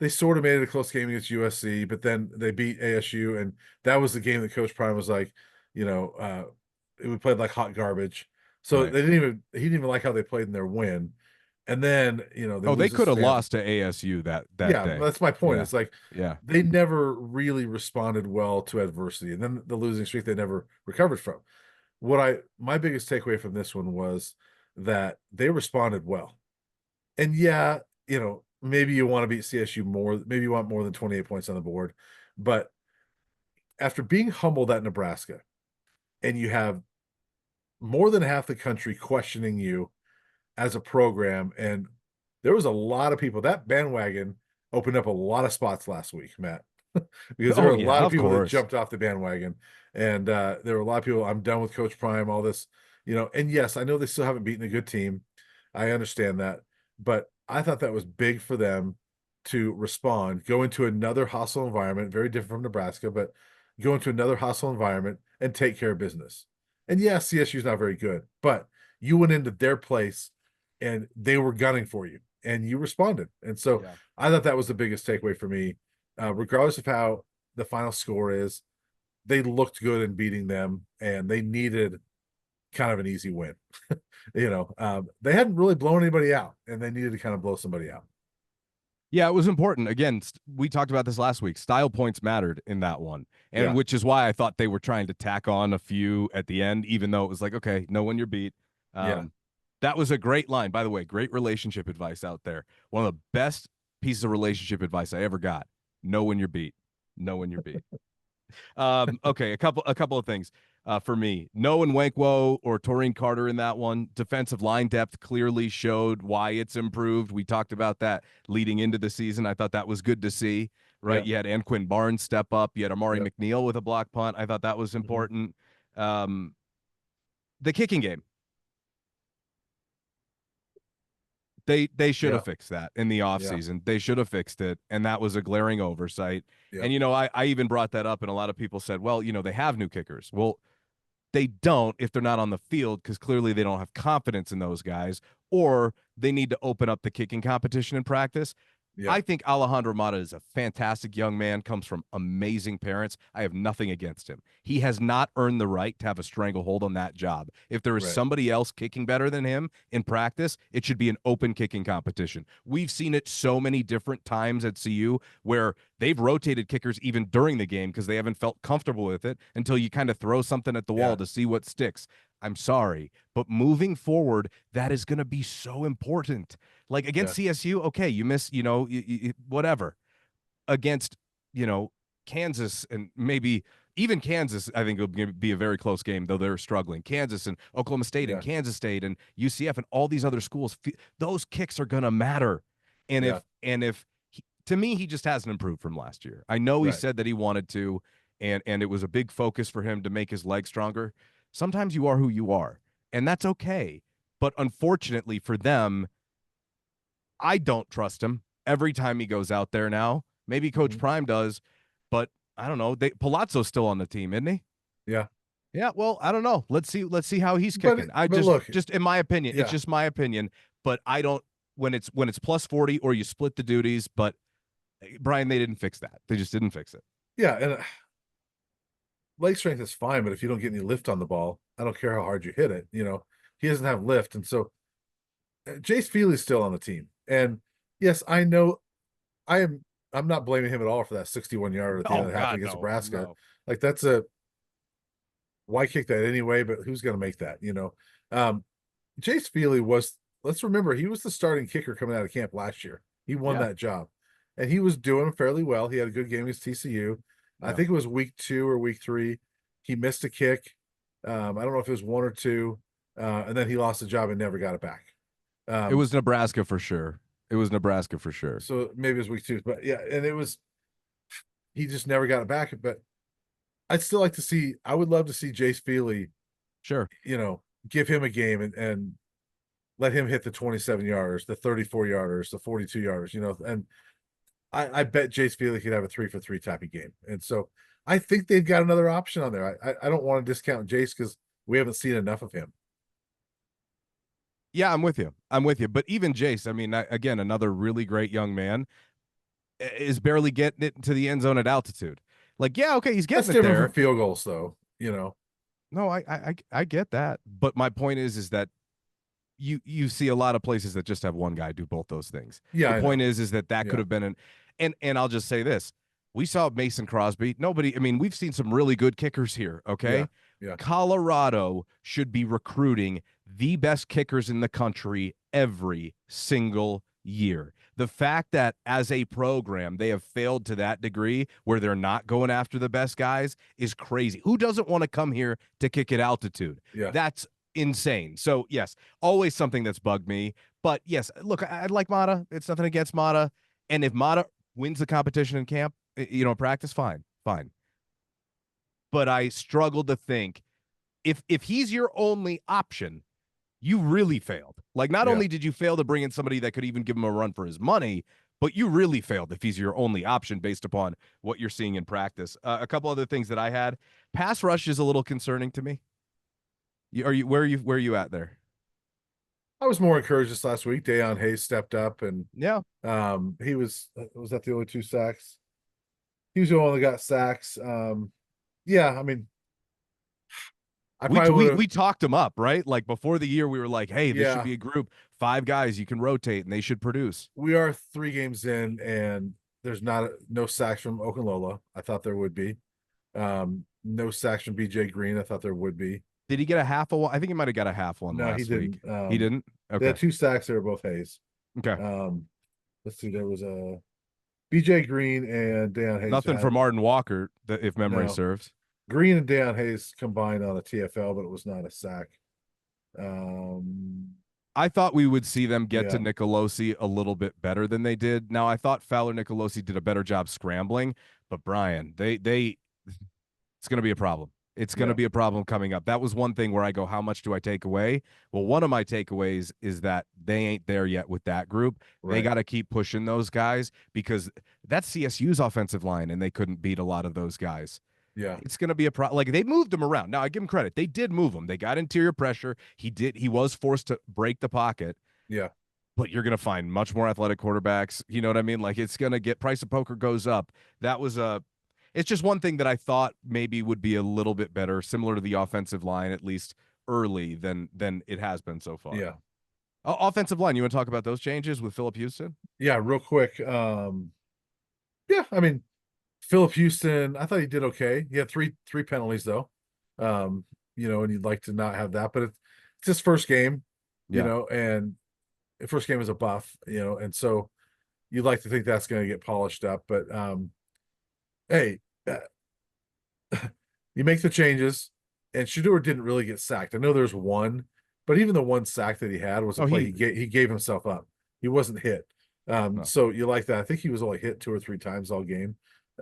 they sort of made it a close game against USC, but then they beat ASU, and that was the game that Coach Prime was like, you know, uh, we played like hot garbage. So Right. they didn't even he didn't even like how they played in their win. And then, they Oh, they lose to could have Stanford. lost to ASU that Yeah, day. that's my point. Yeah. It's like Yeah. they never really responded well to adversity. And then the losing streak they never recovered from. My biggest takeaway from this one was that they responded well. And yeah, maybe you want to beat CSU more, maybe you want more than 28 points on the board. But after being humbled at Nebraska, and you have more than half the country questioning you as a program, and there was a lot of people that bandwagon opened up a lot of spots last week, Matt, because there Oh were a yeah, lot of of people that course. jumped off the bandwagon, and there were a lot of people. I'm done with Coach Prime, all this, And yes, I know they still haven't beaten a good team. I understand that, but I thought that was big for them to respond, go into another hostile environment, very different from Nebraska, but go into another hostile environment and take care of business. And yes, CSU is not very good, but you went into their place and they were gunning for you and you responded. And so Yeah. I thought that was the biggest takeaway for me. Regardless of how the final score is, they looked good in beating them and they needed kind of an easy win. They hadn't really blown anybody out and they needed to kind of blow somebody out. Yeah, it was important. Again, we talked about this last week. Style points mattered in that one, and Yeah. which is why I thought they were trying to tack on a few at the end, even though it was like, okay, know when you're beat. Yeah. That was a great line, by the way. Great relationship advice out there. One of the best pieces of relationship advice I ever got. Know when you're beat. Know when you're beat. Okay, a couple of things for me. No and Wankwo or Taurine Carter in that one. Defensive line depth clearly showed why it's improved. We talked about that leading into the season. I thought that was good to see. Right, Yeah. you had Anquin Barnes step up. You had Amari Yeah. McNeil with a block punt. I thought that was Mhm. important. Um, the kicking game. They should Yeah. have fixed that in the Yeah. offseason. They should have fixed it, and that was a glaring oversight. Yeah. And I even brought that up, and a lot of people said, well, they have new kickers. Well, They don't if they're not on the field because clearly they don't have confidence in those guys, or they need to open up the kicking competition in practice. Yeah. I think Alejandro Mata is a fantastic young man, comes from amazing parents. I have nothing against him. He has not earned the right to have a stranglehold on that job. If there is Right. somebody else kicking better than him in practice, it should be an open kicking competition. We've seen it so many different times at CU where they've rotated kickers even during the game because they haven't felt comfortable with it until you kind of throw something at the wall Yeah. to see what sticks. I'm sorry, but moving forward, that is going to be so important. Like Yeah. against CSU, okay, you miss, whatever. Against, Kansas and maybe even Kansas, I think it'll be a very close game, though they're struggling. Kansas and Oklahoma State and Yeah. Kansas State and UCF and all these other schools, those kicks are going to matter. And Yeah. if to me, he just hasn't improved from last year. I know he Right. said that he wanted to, and it was a big focus for him to make his legs stronger. Sometimes you are who you are, and that's okay. But unfortunately for them, I don't trust him every time he goes out there now. Maybe Coach Mhm. Prime does, but I don't know. Palazzo's still on the team, isn't he? Yeah. Yeah, well, I don't know. Let's see how he's But kicking. I but just look, just in my opinion, it's yeah. just my opinion, but I don't when it's plus 40 or you split the duties, but Brian, they didn't fix that. They just didn't fix it. Yeah, and leg strength is fine, but if you don't get any lift on the ball, I don't care how hard you hit it, he doesn't have lift. And so Jace Feely's still on the team. And yes, I know I am I'm not blaming him at all for that 61 yarder at the end Oh of the half God, against no, Nebraska. no. Like that's a why kick that anyway, but who's gonna make that, Um Jace Feely was, let's remember, he was the starting kicker coming out of camp last year. He won Yeah, that job. And he was doing fairly well. He had a good game against TCU. I yeah. think it was week 2 or week 3. He missed a kick. I don't know if it was 1 or 2. And then he lost the job and never got it back. It Um, was Nebraska for sure. It was Nebraska for sure. so maybe it was week 2, but yeah, and he just never got it back. But I would love to see Jace Feely, Sure. give him a game and let him hit the 27 yarders, the 34 yarders, the 42 yarders, and I bet Jace Feely could have a 3-for-3 type of game. And so I think they've got another option on there. I don't want to discount Jace because we haven't seen enough of him. Yeah, I'm with you. I'm with you. But even Jace, I mean, again, another really great young man is barely getting it into the end zone at altitude. Like, yeah, okay, he's That's getting it different from there. field goals, though. No, I get that. But my point is that you see a lot of places that just have one guy do both those things. Yeah, The I point know. is that could Yeah, have been and I'll just say this. We saw Mason Crosby. Nobody, I mean, we've seen some really good kickers here, yeah, okay? yeah, Colorado should be recruiting the best kickers in the country every single year. The fact that as a program they have failed to that degree where they're not going after the best guys is crazy. Who doesn't want to come here to kick at altitude? yeah. That's insane. So, yes, always something that's bugged me. But yes, look, I like Mata. It's nothing against Mata. And if Mata wins the competition in camp, practice, fine, fine. But I struggle to think if he's your only option, you really failed. Like, not Yeah. only did you fail to bring in somebody that could even give him a run for his money, but you really failed if he's your only option based upon what you're seeing in practice. A couple other things that I had. Pass rush is a little concerning to me. Where are you at there? I was more encouraged this last week. Deion Hayes stepped up and Yeah, he was that the only 2 sacks? He was the one that got sacks. Yeah, I mean, I we probably would we have, we talked him up, right? Like before the year, we were like, hey, this should yeah. be a group, 5 guys you can rotate, and they should produce. We are 3 games in and there's no sacks from Okunlola. I thought there would be. No sacks from BJ Green. I thought there would be. Did he get a half a one? I think he might have got a half one No, he last week. didn't. He didn't. They Okay. had 2 sacks. They were both Hayes. Okay. Let's see. There was a BJ Green and Deion Hayes Nothing for had Martin Walker, if memory no serves. Green and Deion Hayes combined on a TFL, but it was not a sack. Um, I thought we would see them get to yeah, Nicolosi a little bit better than they did. Now, I thought Fowler Nicolosi did a better job scrambling, but Brian, it's going to be a problem. It's going to yeah, be a problem coming up. That was one thing where I go, how much do I take away? Well, one of my takeaways is that they ain't there yet with that group. They right. got to keep pushing those guys because that's CSU's offensive line, and they couldn't beat a lot of those guys. Yeah. it's going to be a problem. Like they moved him around. Now I give him credit. They did move him. They got interior pressure. He was forced to break the pocket, Yeah. but you're going to find much more athletic quarterbacks. You know what I mean? Like it's going to get price of poker goes up. That was a, it's just one thing that I thought maybe would be a little bit better, similar to the offensive line, at least early than it has been so far. Yeah. Offensive line, you want to talk about those changes with Philip Houston? Yeah. Real quick. Yeah. I mean, Philip Houston, I thought he did okay. He had three penalties though. And you'd like to not have that, but it's his first game, Yeah. and the first game as a Buff, and so you'd like to think that's going to get polished up. But hey, you make the changes, and Shaduer didn't really get sacked. I know there's one, but even the one sack that he had was a Oh, play he gave himself up. He wasn't hit. no. So you like that. I think he was only hit 2 or 3 times all game.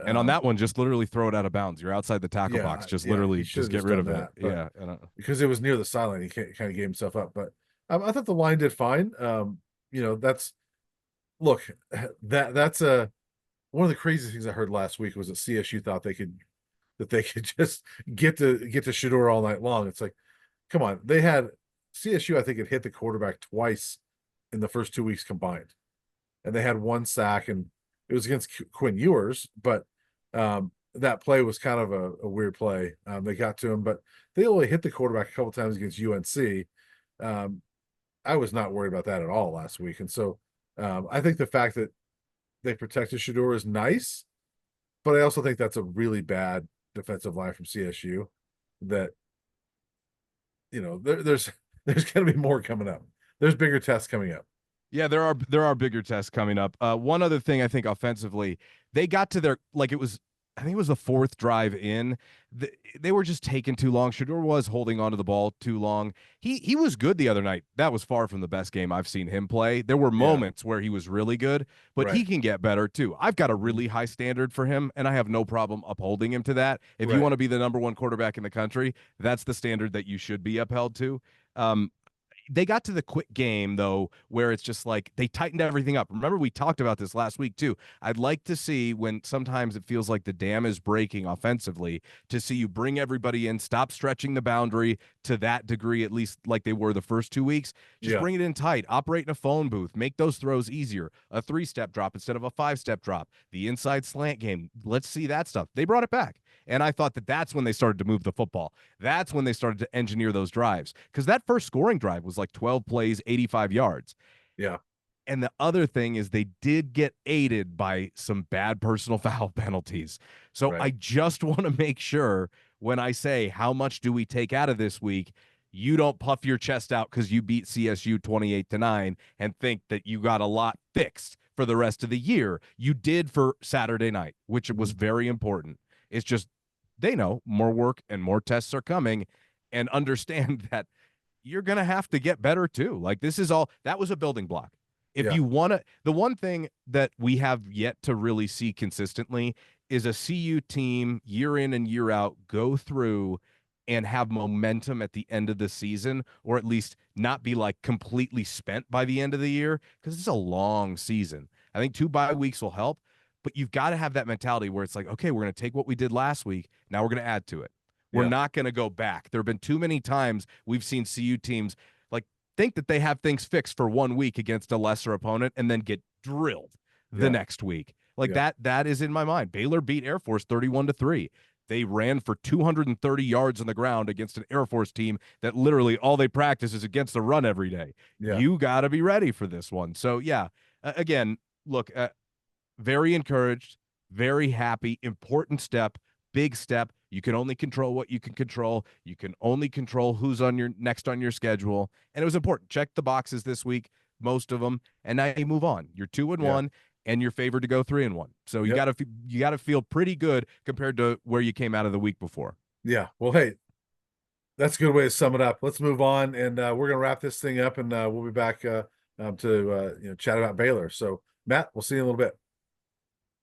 And on that one, just literally throw it out of bounds. You're outside the tackle box. Just Yeah, he literally should just have get just rid done of it. that. But Yeah. because it was near the sideline, he kind of gave himself up. But I thought the line did fine. That's look that's one of the crazy things I heard last week was that CSU thought they could just get to Shador all night long. It's like, come on, they had CSU. I think it hit the quarterback twice in the first 2 weeks combined, and they had one sack, and it was against Quinn Ewers, but that play was kind of a weird play. They got to him, but they only hit the quarterback a couple times against UNC. I was not worried about that at all last week, and so I think the fact that they protected Shador is nice, but I also think that's a really bad defensive line from CSU. That there's going to be more coming up. There's bigger tests coming up. Yeah, there are bigger tests coming up. One other thing I think offensively, they got to their like it was I think it was the fourth drive in. They were just taking too long. Shador was holding onto the ball too long. He was good the other night. That was far from the best game I've seen him play. There were Yeah, moments where he was really good, but he right, can get better too. I've got a really high standard for him, and I have no problem upholding him to that. If you right. want to be the number one quarterback in the country, that's the standard that you should be upheld to. They got to the quick game though where it's just like they tightened everything up. Remember we talked about this last week too. I'd like to see when sometimes it feels like the dam is breaking offensively to see you bring everybody in, stop stretching the boundary to that degree, at least like they were the first 2 weeks. Just Yeah, bring it in tight, operate in a phone booth, make those throws easier. A 3-step drop instead of a 5-step drop. The inside slant game. Let's see that stuff. They brought it back. And I thought that that's when they started to move the football. That's when they started to engineer those drives. Because that first scoring drive was like 12 plays, 85 yards. yeah, And the other thing is they did get aided by some bad personal foul penalties. So right. I just want to make sure when I say how much do we take out of this week, you don't puff your chest out because you beat CSU 28-9 and think that you got a lot fixed for the rest of the year. You did for Saturday night, which was very important. It's just they know more work and more tests are coming and understand that you're going to have to get better too. Like this is all that was a building block. If Yeah, you want to, the one thing that we have yet to really see consistently is a CU team year in and year out go through and have momentum at the end of the season, or at least not be like completely spent by the end of the year because it's a long season. I think 2 bye weeks will help, but you've got to have that mentality where it's like, okay, we're going to take what we did last week. Now we're going to add to it. We're yeah, not going to go back. There have been too many times we've seen CU teams like think that they have things fixed for 1 week against a lesser opponent and then get drilled the yeah, next week. Like yeah, that is in my mind. Baylor beat Air Force 31-3. They ran for 230 yards on the ground against an Air Force team that literally all they practice is against the run every day. yeah, You got to be ready for this one. So yeah, again, look, very encouraged, very happy, important step, big step. You can only control what you can control. You can only control who's on your next on your schedule. And it was important. Check the boxes this week, most of them, and now you move on. You're 2-1 and you're favored to go 3-1. So yep, you got to feel pretty good compared to where you came out of the week before. yeah. Well, hey, that's a good way to sum it up. Let's move on, and we're gonna wrap this thing up, and we'll be back to chat about Baylor. So, Matt, we'll see you in a little bit.